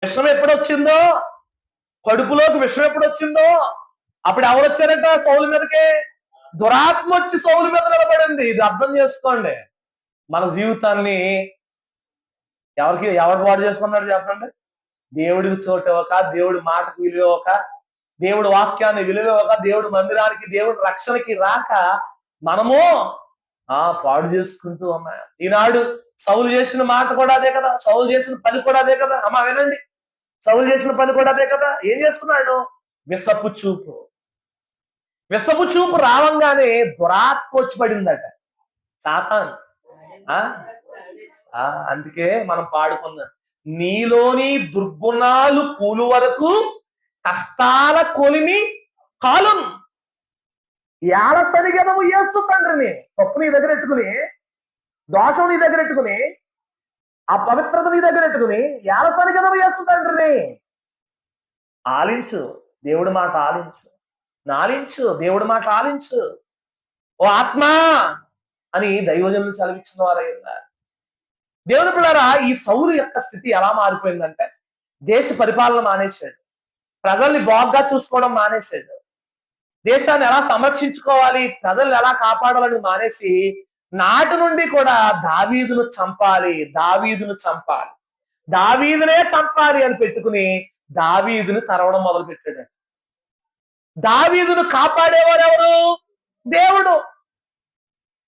విషం ఎప్పుడొచ్చిందో, కడుపులోకి విషం ఎప్పుడొచ్చిందో అప్పుడు ఎవరు వచ్చారట సౌలు మీదకి? దురాత్మ వచ్చి సౌలు మీద నిలబడింది. ఇది అర్థం చేసుకోండి. మన జీవితాన్ని ఎవరు పాడు చేసుకున్నాడు చెప్పండి? దేవుడికి చోటు ఇవ్వక, దేవుడి మాటకు విలువ ఇవ్వక, దేవుడి వాక్యాన్ని విలువ ఇవ్వక, దేవుడి మందిరానికి, దేవుడి రక్షణకి రాక మనము పాడు చేసుకుంటూ ఉన్నాం. ఈనాడు సౌలు చేసిన మాట కూడా అదే కదా, సౌలు చేసిన పని కూడా అదే కదా. అమ్మా వినండి, సౌలు చేసిన పని కూడా అదే కదా. ఏం చేస్తున్నాడు? విసపు చూపు. విసపు చూపు రావంగానే దురాత్మ వచ్చి పడిందట, సాతాను. అందుకే మనం పాడుకున్నాం, నీలోని దుర్గుణాలు కూలు వరకు కష్టాల కొలిమి కాలం. ఏల సరిగెదవు యేసు తండ్రిని తప్పు నీ దగ్గర ఎట్టుకుని, దోషం నీ దగ్గర ఎట్టుకుని, ఆ పవిత్రత నీ దగ్గర ఎట్టుకుని ఏల సరిగెదవు యేసు తండ్రిని. ఆలించు, దేవుడి మాట ఆలించు, నాలించు, దేవుడి మాట ఆలించు. ఓ ఆత్మా అని దైవజనులు సెలవిచ్చిన వారైనా. దేవుని పిల్లరా, ఈ సౌలు యొక్క స్థితి ఎలా మారిపోయిందంటే, దేశ పరిపాలన మానేశాడు, ప్రజల్ని బాగా చూసుకోవడం మానేశాడు, దేశాన్ని ఎలా సంరక్షించుకోవాలి, ప్రజల్ని ఎలా కాపాడాలని మానేసి నాటి నుండి కూడా దావీదును చంపాలి, దావీదును చంపాలి, దావీదునే చంపాలి అని పెట్టుకుని దావీదును తరవడం మొదలు పెట్టాడు. దావీదును కాపాడేవాడు ఎవరు? దేవుడు.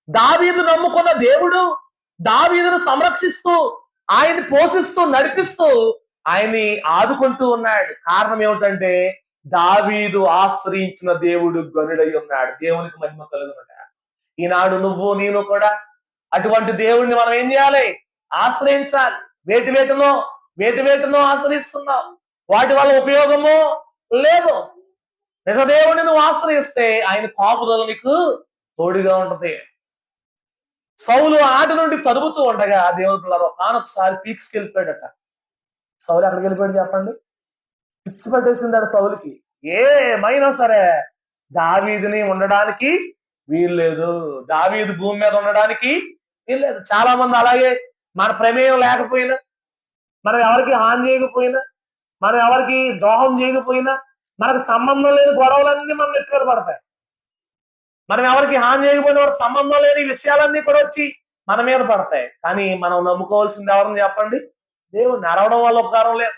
దావీదు నమ్ముకున్న దేవుడు దావీదును సంరక్షిస్తూ, ఆయన్ని పోషిస్తూ, నడిపిస్తూ, ఆయన్ని ఆదుకుంటూ ఉన్నాడు. కారణం ఏమిటంటే దావీదు ఆశ్రయించిన దేవుడు గనుడై ఉన్నాడు. దేవునికి మహిమ కలుగునుగాక. ఈనాడు నువ్వు నేను కూడా అటువంటి దేవుడిని మనం ఏం చేయాలి? ఆశ్రయించాలి. వేటి వేటినో ఆశ్రయిస్తున్నావు, వాటి వల్ల ఉపయోగము లేదు. నిజదేవుడిని నువ్వు ఆశ్రయిస్తే ఆయన కాపుదల నీకు తోడుగా ఉంటది. సౌలు ఆటి నుండి తరుముతూ ఉండగా దేవుని పిల్లలు ఒకసారి పీక్స్కి వెళ్ళిపోయాడట. సౌలు ఎక్కడికి వెళ్ళిపోయాడు చెప్పండి? పిచ్చి పట్టేసిందాడు సౌలుకి. ఏమైనా సరే దావీదుని ఉండడానికి వీల్లేదు, దావీదు భూమి మీద ఉండడానికి వీల్లేదు. చాలా మంది అలాగే, మన ప్రమేయం లేకపోయినా, మనం ఎవరికి హాని చేయకపోయినా, మనం ఎవరికి ద్రోహం చేయకపోయినా, మనకు సంబంధం లేని గొడవలన్నీ మన నెత్తి మీద పడతాయి. మనం ఎవరికి హాని చేయకపోయిన వాడు సంబంధం లేని విషయాలన్నీ కూడా వచ్చి మన మీద పడతాయి. కానీ మనం నమ్ముకోవాల్సింది ఎవరిని చెప్పండి? దేవుణ్ణి. అరవడం వల్ల ఉపకారం లేదు,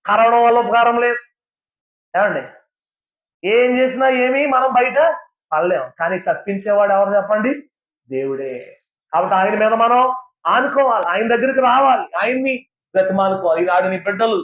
కరవడం వల్ల ఉపకారం లేదు. ఏమండి? ఏం చేసినా ఏమీ మనం బయట పడలేము. కానీ తప్పించేవాడు ఎవరు చెప్పండి? దేవుడే. కాబట్టి ఆయన మీద మనం ఆనుకోవాలి, ఆయన దగ్గరికి రావాలి, ఆయన్ని బ్రతిమాలుకోవాలి. ఈనాడు నీ బిడ్డలు